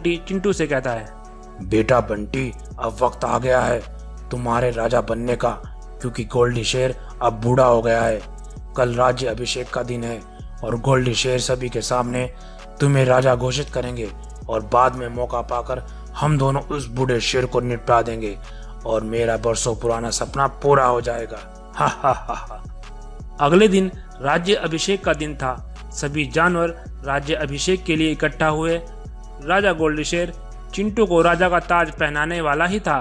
चिंटू से कहता है, बेटा बंटी, अब वक्त आ गया है तुम्हारे राजा बनने का, क्योंकि गोल्डी शेर अब बूढ़ा हो गया है। कल राज्य अभिषेक का दिन है और गोल्डी शेर सभी के सामने तुम्हें राजा घोषित करेंगे और बाद में मौका पाकर हम दोनों उस बूढ़े शेर को निपटा देंगे और मेरा बरसों पुराना सपना पूरा हो जाएगा। हा हा हा हा। अगले दिन राज्य अभिषेक का दिन था। सभी जानवर राज्य अभिषेक के लिए इकट्ठा हुए। राजा गोल्डी शेर चिंटू को राजा का ताज पहनाने वाला ही था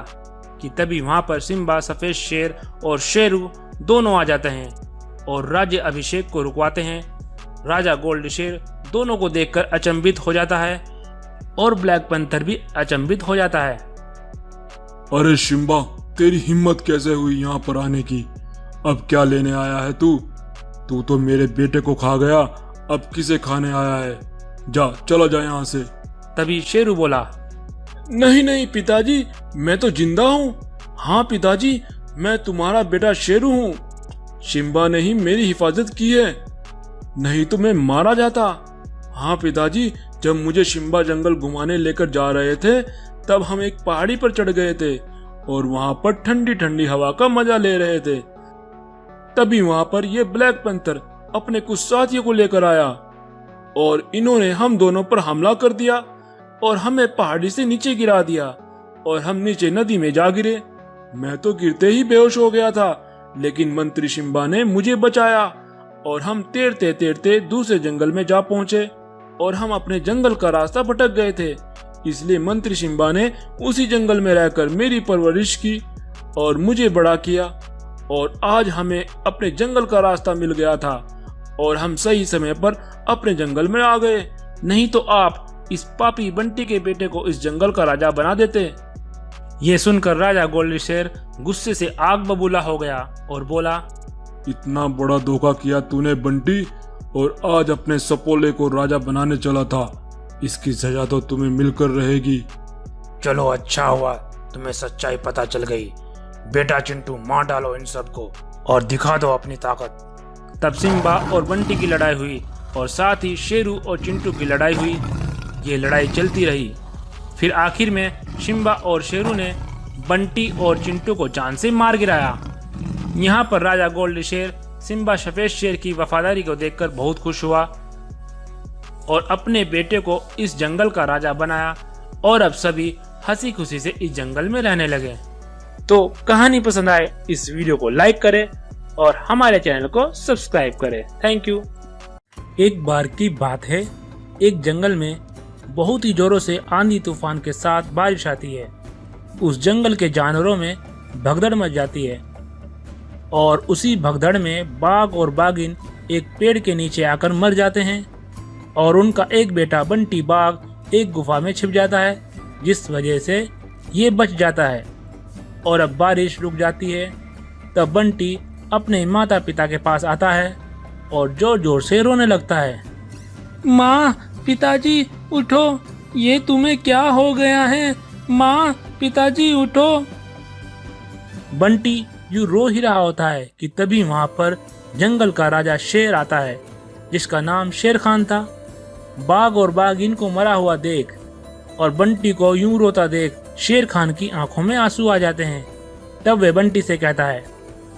कि तभी वहां पर सिम्बा सफेद शेर और शेरू दोनों आ जाते हैं और राज्य अभिषेक को रुकवाते हैं। राजा गोल्डी शेर दोनों को देखकर अचंभित हो जाता है और ब्लैक पैंथर भी अचंभित हो जाता है। अरे सिम्बा, तेरी हिम्मत कैसे हुई यहाँ पर आने की? अब क्या लेने आया है तू? तू तो मेरे बेटे को खा गया, अब किसे खाने आया है? जा, चला जा यहाँ से। तभी शेरू बोला, नहीं नहीं पिताजी, मैं तो जिंदा हूँ। हाँ पिताजी, मैं तुम्हारा बेटा शेरू हूँ। सिम्बा ने ही मेरी हिफाजत की है, नहीं तो मैं मारा जाता। हाँ पिताजी, जब मुझे सिम्बा जंगल घुमाने लेकर जा रहे थे तब हम एक पहाड़ी पर चढ़ गए थे और वहां पर ठंडी ठंडी हवा का मजा ले रहे थे। तभी वहां पर ये ब्लैक पैंथर अपने कुछ साथियों को लेकर आया और इन्होंने हम दोनों पर हमला कर दिया और हमें पहाड़ी से नीचे गिरा दिया और हम नीचे नदी में जा गिरे। मैं तो गिरते ही बेहोश हो गया था, लेकिन मंत्री सिम्बा ने मुझे बचाया और हम तैरते तैरते दूसरे जंगल में जा पहुंचे और हम अपने जंगल का रास्ता भटक गए थे। इसलिए मंत्री सिम्बा ने उसी जंगल में रहकर मेरी परवरिश की और मुझे बड़ा किया और आज हमें अपने जंगल का रास्ता मिल गया था और हम सही समय पर अपने जंगल में आ गए। नहीं तो आप इस पापी बंटी के बेटे को इस जंगल का राजा बना देते। ये सुनकर राजा गोल्डी शेर गुस्से से आग बबूला हो गया और बोला, इतना बड़ा धोखा किया तूने बंटी, और आज अपने सपोले को राजा बनाने चला था। इसकी सजा तो तुम्हें मिलकर रहेगी। चलो, अच्छा हुआ तुम्हें सच्चाई पता चल गई। बेटा चिंटू, मार डालो इन सबको और दिखा दो अपनी ताकत। तब सिम्बा और बंटी की लड़ाई हुई और साथ ही शेरू और चिंटू की लड़ाई हुई। ये लड़ाई चलती रही। फिर आखिर में सिम्बा और शेरू ने बंटी और चिंटू को जान से मार गिराया। यहाँ पर राजा गोल्डी शेर सिम्बा सफेद शेर की वफादारी को देखकर बहुत खुश हुआ और अपने बेटे को इस जंगल का राजा बनाया और अब सभी हंसी खुशी से इस जंगल में रहने लगे। तो कहानी पसंद आए इस वीडियो को लाइक करें और हमारे चैनल को सब्सक्राइब करें। Thank you. एक बार की बात है, एक जंगल में बहुत ही जोरों से आंधी तूफान के साथ बारिश आती है। उस जंगल के जानवरों में भगदड़ मच जाती है और उसी भगदड़ में बाघ और बाघिन एक पेड़ के नीचे आकर मर जाते हैं और उनका एक बेटा बंटी बाघ एक गुफा में छिप जाता है, जिस वजह से ये बच जाता है। और अब बारिश रुक जाती है। तब बंटी अपने माता पिता के पास आता है और जोर जोर से रोने लगता है। माँ, पिताजी उठो, ये तुम्हें क्या हो गया है? माँ, पिताजी उठो। बंटी यूं रो ही रहा होता है कि तभी वहां पर जंगल का राजा शेर आता है, जिसका नाम शेर खान था। बाघ और बाघिन को मरा हुआ देख और बंटी को यूं रोता देख शेर खान की आंखों में आंसू आ जाते हैं। तब वे बंटी से कहता है,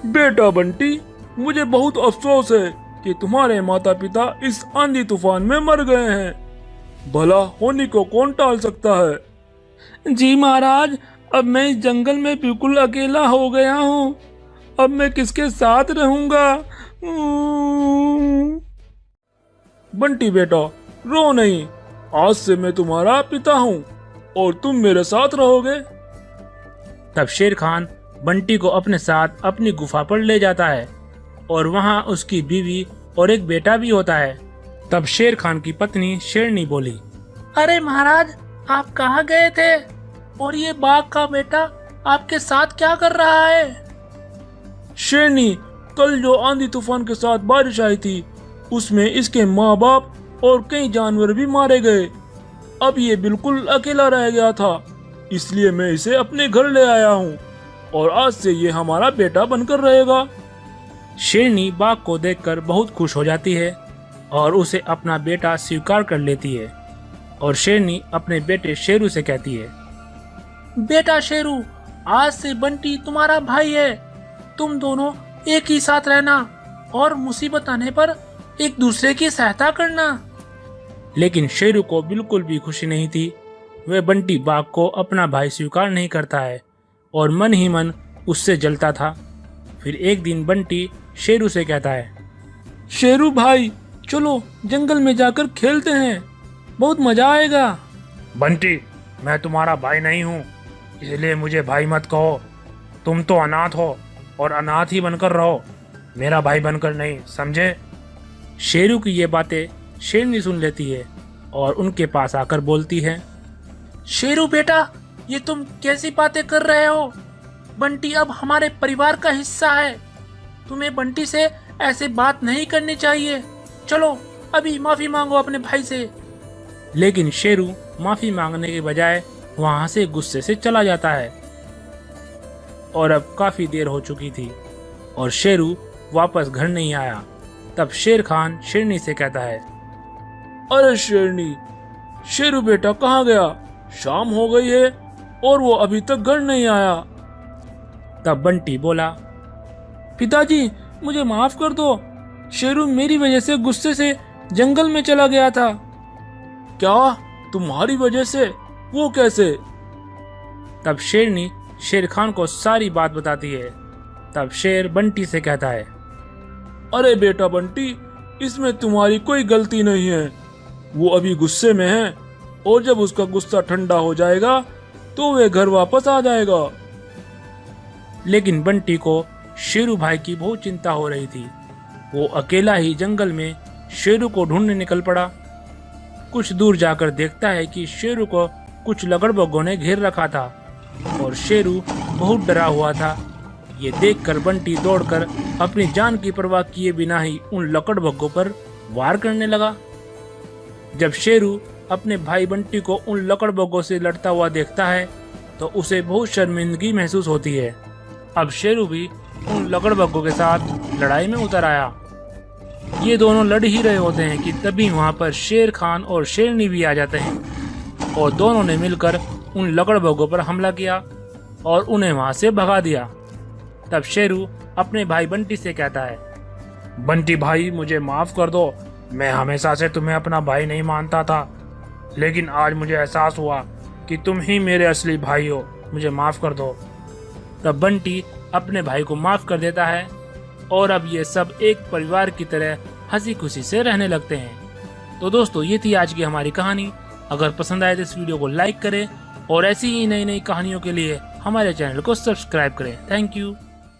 बेटा बंटी, मुझे बहुत अफसोस है कि तुम्हारे माता पिता इस आंधी तूफान में मर गए हैं। भला होने को कौन टाल सकता है? जी महाराज, अब मैं इस जंगल में बिल्कुल अकेला हो गया हूँ। अब मैं किसके साथ रहूंगा? बंटी बेटा, रो नहीं, आज से मैं तुम्हारा पिता हूँ और तुम मेरे साथ रहोगे। तब शेर खान बंटी को अपने साथ अपनी गुफा पर ले जाता है और वहाँ उसकी बीवी और एक बेटा भी होता है। तब शेर खान की पत्नी शेरनी बोली, अरे महाराज, आप कहाँ गए थे और ये बाघ का बेटा आपके साथ क्या कर रहा है? शेरनी, कल जो आंधी तूफान के साथ बारिश आई थी उसमें इसके माँ बाप और कई जानवर भी मारे गए। अब ये बिल्कुल अकेला रह गया था, इसलिए मैं इसे अपने घर ले आया हूँ और आज से ये हमारा बेटा बनकर रहेगा। शेरनी बाघ को देखकर बहुत खुश हो जाती है और उसे अपना बेटा स्वीकार कर लेती है और शेरनी अपने बेटे शेरू से कहती है, बेटा शेरू, आज से बंटी तुम्हारा भाई है। तुम दोनों एक ही साथ रहना और मुसीबत आने पर एक दूसरे की सहायता करना। लेकिन शेरू को बिल्कुल भी खुशी नहीं थी। वह बंटी बाघ को अपना भाई स्वीकार नहीं करता है और मन ही मन उससे जलता था। फिर एक दिन बंटी शेरू से कहता है, शेरू भाई, चलो जंगल में जाकर खेलते हैं, बहुत मजा आएगा। बंटी, मैं तुम्हारा भाई नहीं हूँ, इसलिए मुझे भाई मत कहो। तुम तो अनाथ हो और अनाथ ही बनकर रहो, मेरा भाई बनकर नहीं, समझे? शेरू की ये बातें शेरनी सुन लेती है और उनके पास आकर बोलती है, शेरू बेटा, ये तुम कैसी बातें कर रहे हो? बंटी अब हमारे परिवार का हिस्सा है। तुम्हें बंटी से ऐसे बात नहीं करनी चाहिए। चलो अभी माफी मांगो अपने भाई से। लेकिन शेरू माफी मांगने के बजाय वहां से गुस्से से चला जाता है। और अब काफी देर हो चुकी थी और शेरू वापस घर नहीं आया। तब शेर खान शेरनी से कहता है, अरे शेरनी, शेरू बेटा कहाँ गया? शाम हो गई है और वो अभी तक घर नहीं आया। तब बंटी बोला, पिताजी, मुझे माफ कर दो। शेरू मेरी वजह से गुस्से से जंगल में चला गया था। क्या? तुम्हारी वजह से? वो कैसे? तब शेरनी शेर खान को सारी बात बताती है। तब शेर बंटी से कहता है, अरे बेटा बंटी, इसमें तुम्हारी कोई गलती नहीं है। वो अभी गुस्से में है और जब उसका गुस्सा ठंडा हो जाएगा तो वह घर वापस आ जाएगा। लेकिन बंटी को शेरू भाई की बहुत चिंता हो रही थी। वो अकेला ही जंगल में शेरू को ढूंढने निकल पड़ा। कुछ दूर जाकर देखता है कि शेरू को कुछ लकड़बग्घों ने घेर रखा था और शेरू बहुत डरा हुआ था। ये देखकर बंटी दौड़कर अपनी जान की परवाह किए बिना ही उन लकड़बग्घों पर वार करने लगा। जब शेरू अपने भाई बंटी को उन लकड़बग्घों से लड़ता हुआ देखता है तो उसे बहुत शर्मिंदगी महसूस होती है। अब शेरू भी उन लकड़बग्घों के साथ लड़ाई में उतर आया। ये दोनों लड़ ही रहे होते हैं कि तभी वहां पर शेर खान और शेरनी भी आ जाते हैं और दोनों ने मिलकर उन लकड़बग्घों पर हमला किया और उन्हें वहां से भगा दिया। तब शेरू अपने भाई बंटी से कहता है, बंटी भाई, मुझे माफ कर दो। मैं हमेशा से तुम्हें अपना भाई नहीं मानता था, लेकिन आज मुझे एहसास हुआ कि तुम ही मेरे असली भाई हो। मुझे माफ कर दो। तब बंटी अपने भाई को माफ कर देता है और अब ये सब एक परिवार की तरह हंसी खुशी से रहने लगते हैं। तो दोस्तों, ये थी आज की हमारी कहानी। अगर पसंद आए तो इस वीडियो को लाइक करें और ऐसी ही नई नई कहानियों के लिए हमारे चैनल को सब्सक्राइब करें। Thank you.